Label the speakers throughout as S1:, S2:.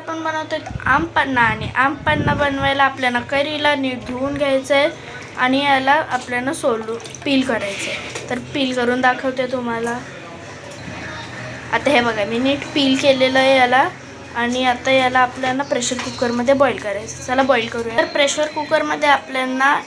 S1: आपण बनवतो आम पन्ना, आणि आम पन्ना बनवायला आपल्याला कैरीला नीट धुवून घ्यायचं आहे आणि याला आपल्याला पील करायचं आहे. तर पील करून दाखवते तुम्हाला. आता हे बघा, मी नीट पील केलेलं आहे याला, आणि आता याला आपल्याला प्रेशर कुकरमध्ये बॉईल करायचं. चला बॉईल करूया. तर प्रेशर कुकरमध्ये आपल्याला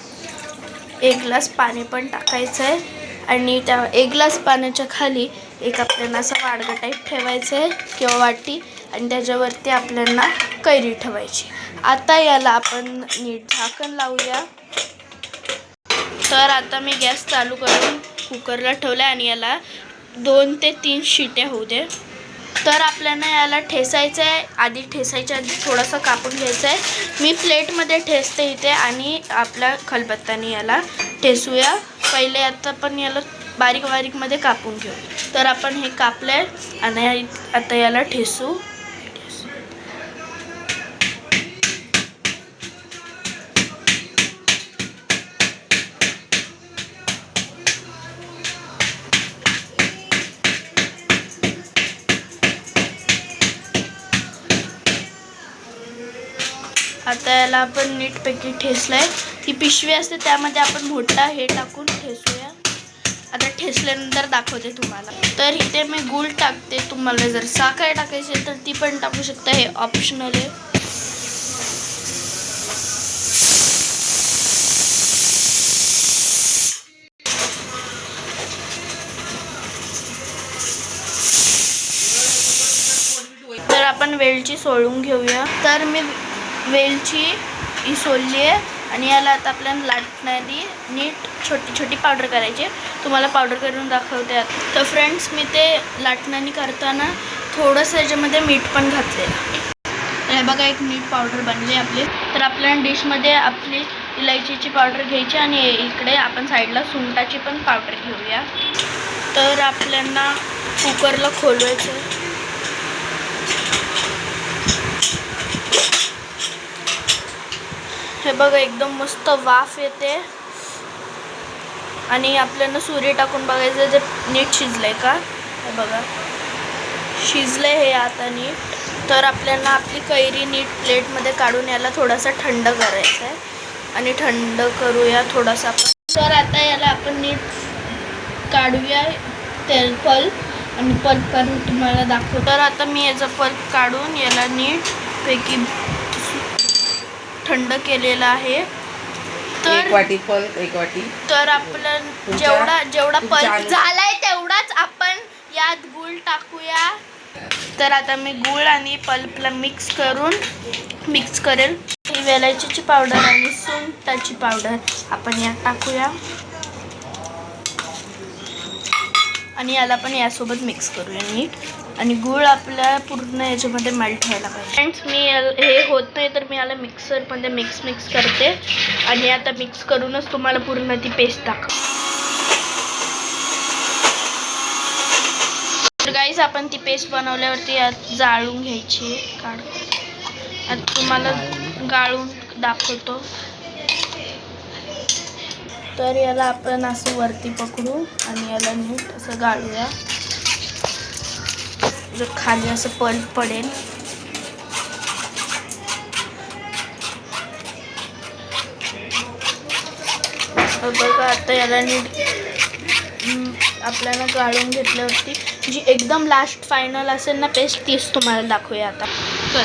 S1: 1 ग्लास पाणी पण टाकायचं आहे, आणि त्या 1 ग्लास पाण्याच्या खाली एक आपल्याला असं वाडगं टाईप ठेवायचं आहे किंवा वाटी, आणि त्याच्यावरती आपल्याला कैरी ठेवायची. आता याला आपण नीट झाकण लावूया. तर आता मी गॅस चालू करून कुकरला ठेवला आणि याला 2 ते 3 शिट्या होऊ दे. तर आपल्याला याला ठेसायचं आहे. आधी ठेसायच्या आधी थोडंसं कापून घ्यायचं आहे. मी प्लेटमध्ये ठेसते इथे, आणि आपल्या खलबत्त्याने याला ठेसूया. पहिले आता पण याला बारीक बारीकमध्ये कापून घेऊ. तर आपण हे कापलं आहे आणि आता याला ठेसू. आता याला आपण नीटपैकी ठेसलंय. ती पिशवी असते त्यामध्ये आपण मोठा हे टाकून ठेसूया. आता ठेसल्यानंतर दाखवते तुम्हाला. तर इथे मी गूळ टाकते. तुम्हाला जर साखर टाकायची तर ती पण टाकू शकता, हे ऑप्शनल आहे. तर आपण वेलची सोलून घेऊया. तर मी वेलची ही सोलली आहे, आणि याला आता आपल्याला लाटणारी नीट छोटी छोटी पावडर करायची. तुम्हाला पावडर करून दाखवते आता. तर फ्रेंड्स, मी ते लाटणारी करताना थोडंसं याच्यामध्ये मीठ पण घातलेलं. तर हे बघा, एक नीट पावडर बनली आपली. तर आपल्याला डिशमध्ये आपली इलायचीची पावडर घ्यायची, आणि इकडे आपण साईडला सुंठाची पण पावडर घेऊया. तर आपल्याला कुकरला खोलवायचं. हे बघा, एकदम मस्त वाफ येते, आणि आपल्याला सुरी टाकून बघायचं जे नीट शिजलंय का. हे बघा, शिजलंय हे आता नीट. तर आपल्याला आपली कैरी नीट प्लेटमध्ये काढून याला थोडासा थंड करायचं आहे, आणि थंड करूया थोडासा आपण. तर आता याला आपण नीट काढूया पल्प, आणि पल्प काढून तुम्हाला दाखवतो. तर आता मी याचा पल्प काढून याला नीटपैकी थंड केलेला आहे. तर
S2: 1 वाटी पल्प, 1 वाटी.
S1: तर आपलं जेवढा पल्प झालाय तेवढाच आपण यात गूळ टाकूया. तर आता मी गूळ आणि पल्पला मिक्स करेल. ही वेलायचीची पावडर आणि सुंठाची पावडर आपण यात टाकूया, आणि याला पण यासोबत मिक्स करूया नीट. आणि गूळ आपल्या पूर्ण याच्यामध्ये मेल्ट व्हायला पाहिजे. फ्रेंड्स, मी हे होत नाही तर मी याला मिक्सरमध्ये मिक्स करते, आणि आता मिक्स करूनच तुम्हाला पूर्ण ती पेस्ट दाखवते. तर गाईस, आपण ती पेस्ट बनवल्यावरती यात जाळून घ्यायची. आता तुम्हाला गाळून दाखवतो. तर याला आपण असं वरती पकडू आणि याला नीट असं गाळूया. जर खाली असं पल्प पडेल. बघा, आता याला नीट आपल्याला गाळून घेतल्यावरती जी एकदम लास्ट फायनल असेल ना पेस्ट, तीच तुम्हाला दाखवूया आता. तर